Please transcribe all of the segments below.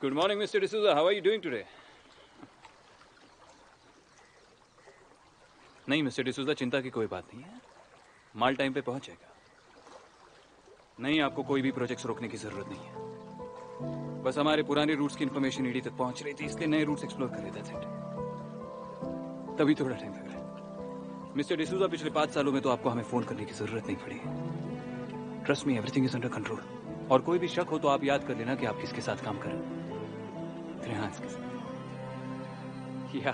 Good morning, Mr. D'Souza. How are you doing today? नहीं mister D'Souza, चिंता की कोई बात नहीं है। माल टाइम पे पहुंचेगा। नहीं, आपको कोई भी प्रोजेक्ट्स रोकने की जरूरत नहीं है। बस हमारे पुराने रूट्स की इंफॉर्मेशन ईडी तक पहुंच रही थी, इसलिए नए रूट्स एक्सप्लोर कर रहे थे। तभी थोड़ा टाइम लग रहा है। मिस्टर डिसूजा, पिछले 5 सालों में तो आपको हमें फोन करने की जरूरत नहीं पड़ी। Trust me, everything is under control. और कोई भी शक हो तो आप याद कर लेना कि आप किसके साथ काम कर रहे हैं। त्रिहांस के साथ। या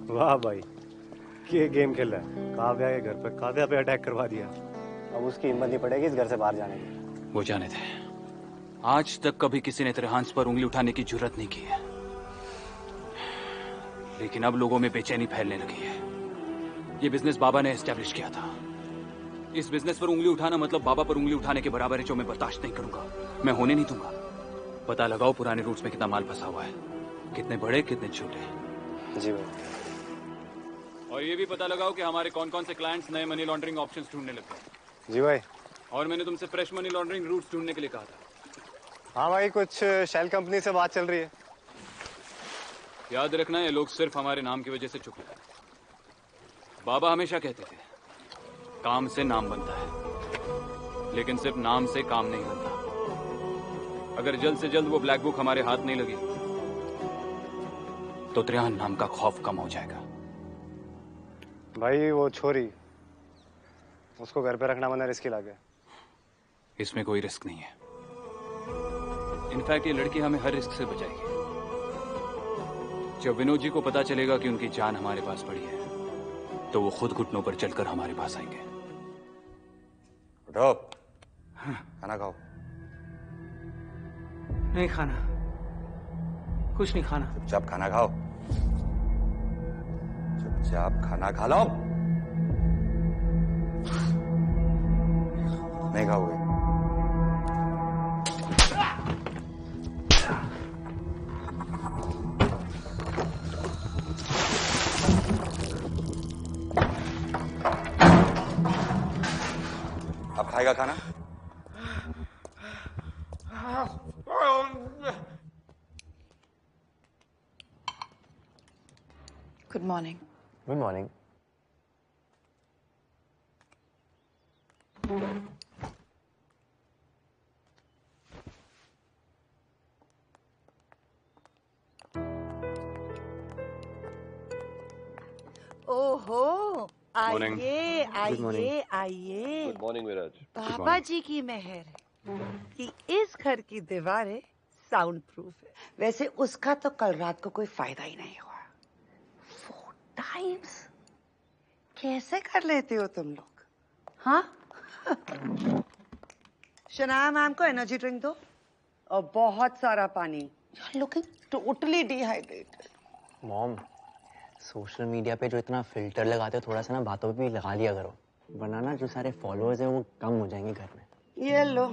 वाह भाई, ये गेम खेल रहा है। काव्या के घर पर काव्या पे अटैक करवा दिया। अब उसकी हिम्मत नहीं पड़ेगी इस घर से बाहर जाने की। वो जाने थे। आज तक कभी किसी ने त्रिहांस पर उंगली उठाने की जरूरत नहीं की है, लेकिन अब लोगों में बेचैनी फैलने लगी है। ये बिजनेस बाबा ने एस्टेब्लिश किया था। इस बिजनेस पर उंगली उठाना मतलब बाबा पर उंगली उठाने के बराबर है, जो मैं बर्दाश्त नहीं करूंगा। मैं होने नहीं दूंगा। पता लगाओ पुराने रूट्स में कितना माल फंसा हुआ है, कितने बड़े कितने छोटे। जी भाई। और ये भी पता लगाओ कि हमारे कौन कौन से क्लाइंट्स नए मनी लॉन्ड्रिंग ऑप्शंस ढूंढने लगे हैं। जी भाई। और मैंने तुमसे फ्रेश मनी लॉन्ड्रिंग रूट्स ढूंढने के लिए कहा था। हाँ भाई, कुछ शेल कंपनी से बात चल रही है। याद रखना, ये लोग सिर्फ हमारे नाम की वजह से चुप हैं। बाबा हमेशा कहते थे, काम से नाम बनता है, लेकिन सिर्फ नाम से काम नहीं बनता। अगर जल्द से जल्द वो ब्लैक बुक हमारे हाथ नहीं लगी तो त्रिहान नाम का खौफ कम हो जाएगा। भाई वो छोरी, उसको घर पे रखना मना रिस्की लगे। इसमें कोई रिस्क नहीं है। इनफैक्ट ये लड़की हमें हर रिस्क से बचाएगी। जब विनोद जी को पता चलेगा कि उनकी जान हमारे पास पड़ी है, तो वो खुद घुटनों पर चलकर हमारे पास आएंगे। उठो, खाना खाओ। नहीं खाना, कुछ नहीं खाना। चुपचाप खाना खाओ। चुपचाप खाना खा लो। नहीं खाओगे? अब खाएगा खाना? Good morning. Good morning. ओहो, Morning. आइए Good morning. आइए आइए। गुड मॉर्निंग विराज। बाबा जी की मेहर है कि इस घर की दीवारें साउंड प्रूफ है। वैसे उसका तो कल रात को कोई फायदा ही नहीं हुआ। 4 टाइम्स कैसे कर लेते हो तुम लोग? हाँ? शनाया मैम को एनर्जी ड्रिंक दो और बहुत सारा पानी। You are looking totally dehydrated. Mom, social media पे जो इतना फिल्टर लगाते हो, थोड़ा सा ना बातों पे भी लगा लिया करो, वरना ना जो सारे फॉलोअर्स हैं वो कम हो जाएंगे घर में। ये लो,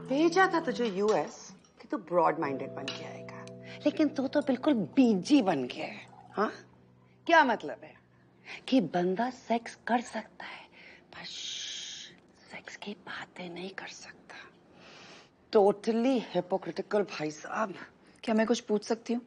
भेजा था तुझे यूएस कि तू ब्रॉड माइंडेड बन के आएगा, लेकिन तू तो बिल्कुल बीजी बन गया है। हाँ, क्या मतलब है कि बंदा सेक्स कर सकता है पर सेक्स की बातें नहीं कर सकता। टोटली हिपोक्रिटिकल भाई साहब। क्या मैं कुछ पूछ सकती हूँ?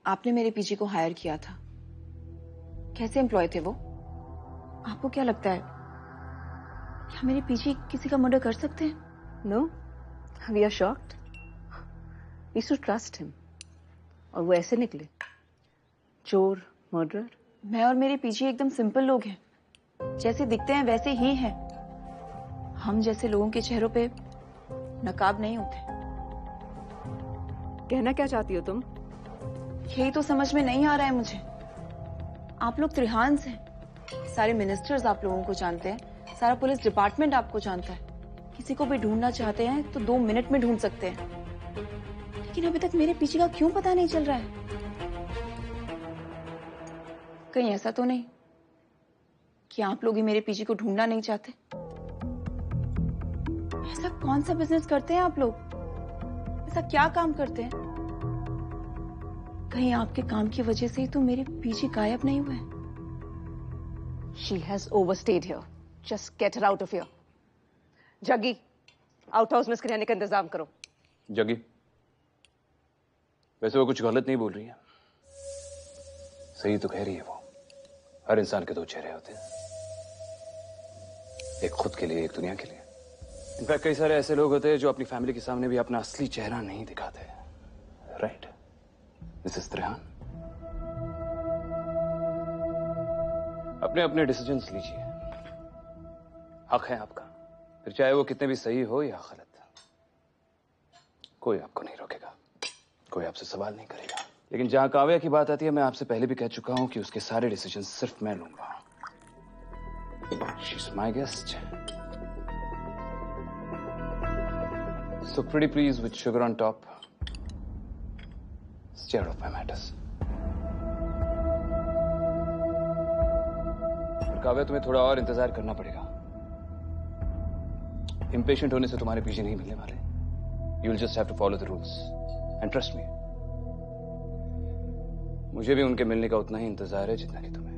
आपने मेरे पीजी को हायर किया था, कैसे एम्प्लॉय थे वो? आपको क्या लगता है, क्या मेरे पीजी किसी का मर्डर कर सकते हैं? No, we are shocked. We should trust him. और वो ऐसे निकले, चोर, मर्डरर। मैं और मेरे पीजी एकदम सिंपल लोग हैं, जैसे दिखते हैं वैसे ही हैं। हम जैसे लोगों के चेहरों पे नकाब नहीं होते। कहना क्या चाहती हो तुम? यही तो समझ में नहीं आ रहा है मुझे। आप लोग त्रिहांस हैं, सारे मिनिस्टर्स आप लोगों को जानते हैं, सारा पुलिस डिपार्टमेंट आपको जानता है। किसी को भी ढूंढना चाहते हैं तो 2 मिनट में ढूंढ सकते हैं, लेकिन अभी तक मेरे पीछे का क्यों पता नहीं चल रहा है? कहीं ऐसा तो नहीं कि आप लोग ही मेरे पीछे को ढूंढना नहीं चाहते? ऐसा कौन सा बिजनेस करते हैं आप लोग? ऐसा क्या काम करते हैं कहीं आपके काम की वजह से ही तो मेरे पीछे गायब नहीं हुए? She has overstayed here. Just get her out of here. जगी, आउट हाउस में इसके रहने का इंतजाम करो. जगी, वैसे वो कुछ गलत नहीं बोल रही है, सही तो कह रही है वो. हर इंसान के दो चेहरे होते हैं, एक खुद के लिए, एक दुनिया के लिए. इनफैक्ट कई सारे ऐसे लोग होते हैं जो अपनी फैमिली के सामने भी अपना असली चेहरा नहीं दिखाते. राइट मिसेस त्रेहान, अपने अपने डिसीजंस लीजिए, हक है आपका. फिर चाहे वो कितने भी सही हो या गलत, कोई आपको नहीं रोकेगा, कोई आपसे सवाल नहीं करेगा. लेकिन जहां काव्या की बात आती है, मैं आपसे पहले भी कह चुका हूं कि उसके सारे डिसीजन सिर्फ मैं लूंगा. She is my guest. So pretty please with sugar on top, stay out of my matters. Kavya, तुम्हें थोड़ा और इंतजार करना पड़ेगा. इम्पेशेंट होने से तुम्हारे पीछे नहीं मिलने वाले. You will just have to follow the rules and trust me, मुझे भी उनके मिलने का उतना ही इंतजार है जितना कि तुम्हें.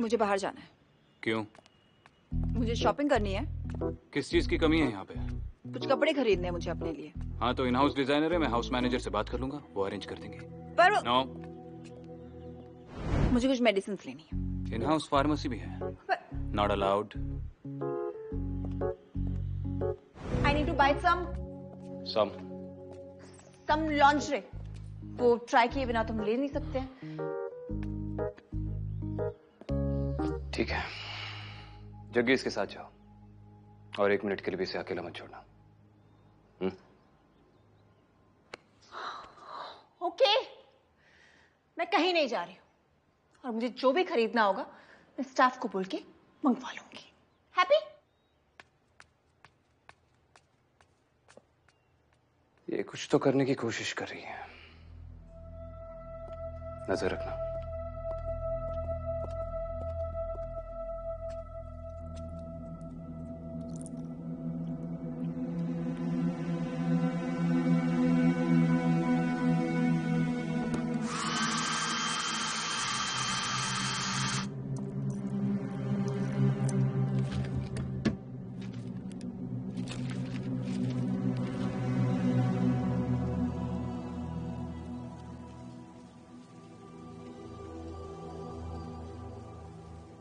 मुझे बाहर जाना है. क्यों? मुझे शॉपिंग करनी है. किस चीज की कमी है यहाँ पे? कुछ कपड़े खरीदने हैं मुझे अपने लिए. हाँ तो इन हाउस डिजाइनर है, मैं हाउस मैनेजर से बात कर लूंगा, वो अरेंज कर देंगे. पर नो, मुझे कुछ मेडिसिन लेनी है. इन हाउस फार्मेसी भी है. Not allowed. I need to buy some lingerie. वो ट्राई किए बिना तुम ले नहीं सकते. ठीक है, जग्गी इसके साथ जाओ, और 1 मिनट के लिए भी इसे अकेला मत छोड़ना. ओके, मैं कहीं नहीं जा रही हूँ, और मुझे जो भी खरीदना होगा मैं स्टाफ को बोल के मंगवा लूंगी. हैप्पी? ये कुछ तो करने की कोशिश कर रही है, नजर रखना.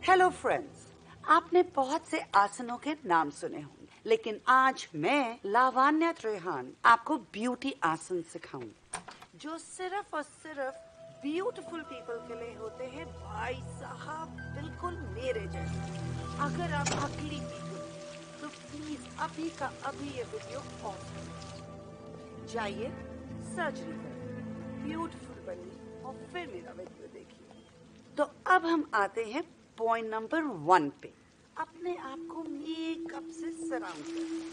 हेलो फ्रेंड्स, आपने बहुत से आसनों के नाम सुने होंगे, लेकिन आज मैं लावण्या त्रेहान आपको ब्यूटी आसन सिखाऊंगी, जो सिर्फ और सिर्फ ब्यूटीफुल पीपल के लिए होते हैं. भाई साहब, बिल्कुल मेरे जैसे. अगर आप अगली पीपल तो प्लीज अभी का अभी ये वीडियो ऑफ करें. जाइए, सर्जरी करें, ब्यूटीफुल बनिए, और फिर मेरा वीडियो देखिए. तो अब हम आते हैं पॉइंट नंबर 1 पे. अपने आप को मेकअप से सराउंड करें,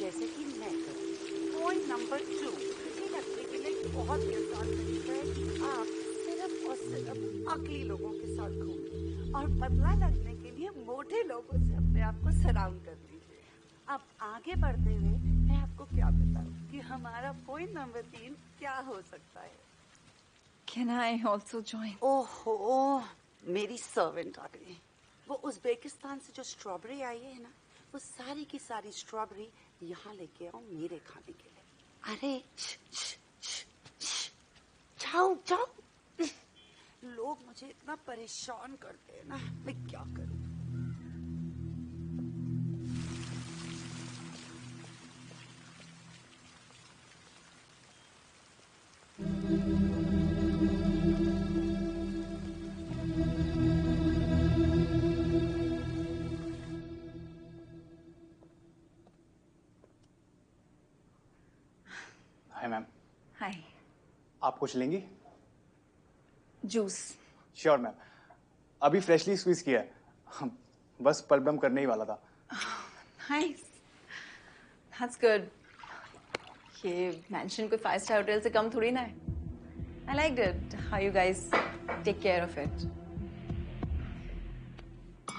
जैसे कि मैं करूँ. पॉइंट नंबर 2, ये लगने के लिए बहुत आसान तरीका है कि आप सिर्फ और सिर्फ अगली लोगों के साथ घूमें, और पतला लगने के लिए मोटे लोगों से अपने आप को सराउंड कर लीजिए. अब आगे बढ़ते हुए मैं आपको क्या बताऊं कि हमारा पॉइंट नंबर 3 क्या हो सकता है. Can I also join? ओहो, मेरी सर्वेंट आ गई. वो उज़्बेकिस्तान से जो स्ट्रॉबेरी आई है ना, वो सारी की सारी स्ट्रॉबेरी यहाँ लेके आओ मेरे खाने के लिए. अरे जाओ जाओ. लोग मुझे इतना परेशान करते हैं ना, मैं क्या करूं. Hi ma'am. हाय. आप कुछ लेंगी? जूस. श्योर मैम, अभी फ्रेशली स्क्वीज किया है, बस पल्बम करने ही वाला था. नाइस. That's good. ये मेंशन कोई 5 स्टार होटल से कम थोड़ी ना है. I liked it how you guys take care of it.